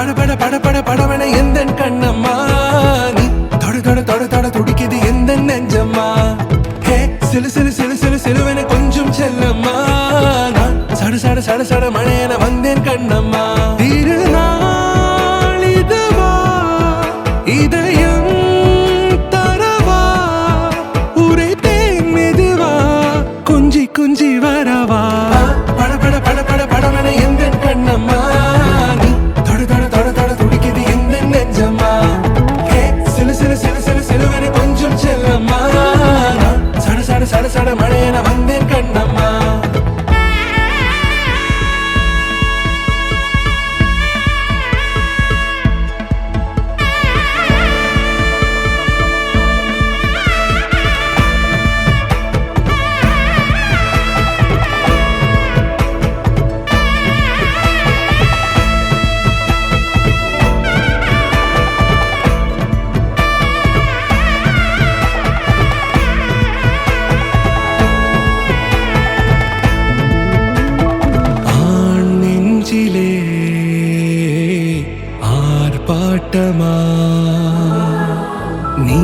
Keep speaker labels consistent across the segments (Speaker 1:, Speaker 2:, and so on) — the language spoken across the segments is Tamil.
Speaker 1: பட பட பட படவன எந்தன் கண்ணம்மா நீ தொட தொட தொட தொட துடிக்குது எந்த நெஞ்சம்மா ஹே சிலு சிலு சிலு சிலு சிலுவன கொஞ்சம் செல்லம்மா நான் சட சட சட சட மழையன வந்தேன் கண்ணம்மா திருநாள் இதுவா இதயம் தரவா உரைத்தேன் மெதுவா குஞ்சி குஞ்சி வரவா பட பட பட பட படவன எந்தன் கண்ணம்மா நீ தொட தொட தொட தொட துடிக்குது எந்த நெஞ்சம்மா ஹே சிலு சிலு சிலு சிலு சிலுவன கொஞ்சம் செல்லம்மா நான் சட சட சட சட மழையன வந்தேன் கண்ணம்மா ஆர்ப்பாட்டமா நீ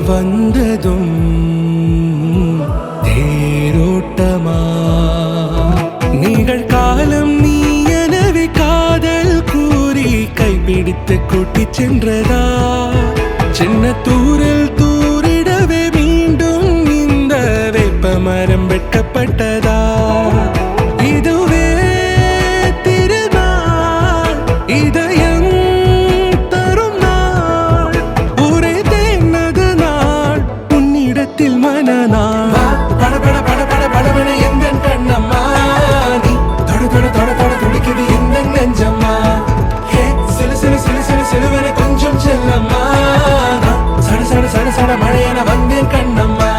Speaker 1: வந்ததும் தேரோட்டமா நிகழ்காலம் நீ எனவே காதல் கூறி கைப்பிடித்து கூட்டிச் சென்றதா சின்ன தூரல் தூரிடவே மீண்டும் இந்த வேப்ப மரம் வெட்கப்பட்டதா இதுவே திருநாள் இதயம் தரும் நாள் உரைத்தேனது நாள் உன்னிடத்தில் மனநாள் பட பட பட பட படவன எந்தன் கண்ணம்மா நீ தொட தொட தொட தொட துடிக்குது எந்த நெஞ்சம்மா ஹே சிலு சிலு சிலு சிலு சிலுவன கொஞ்சம் செல்லம்மா நான் சட சட சட சட மழையன வந்தேன் கண்ணம்மா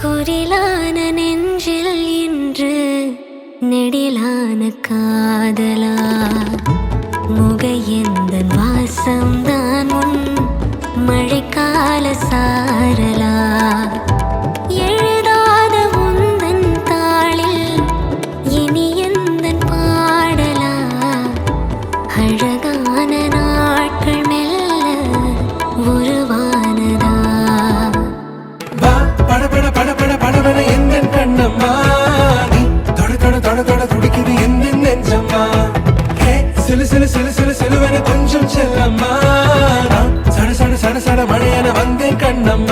Speaker 2: குரிலான நெஞ்சில் இன்று நெடிலான காதலா முக எந்த வாசம்தான் உன் மழைக்கால சாரலா எழுதாத உந்தன் தாளில் இனி எந்தன் பாடலா அழகான நாட்கள் மெல்ல உருவானதா
Speaker 1: பட பட பட பட படவன எந்தன் கண்ணம்மா நீ தொட தொட தொட தொட துடிக்குது எந்த நெஞ்சம்மா ஹே சிலு சிலு சிலு சிலு சிலுவன கொஞ்சம் செல்லம்மா நான் சட சட சட சட மழையன வந்தேன் கண்ணம்மா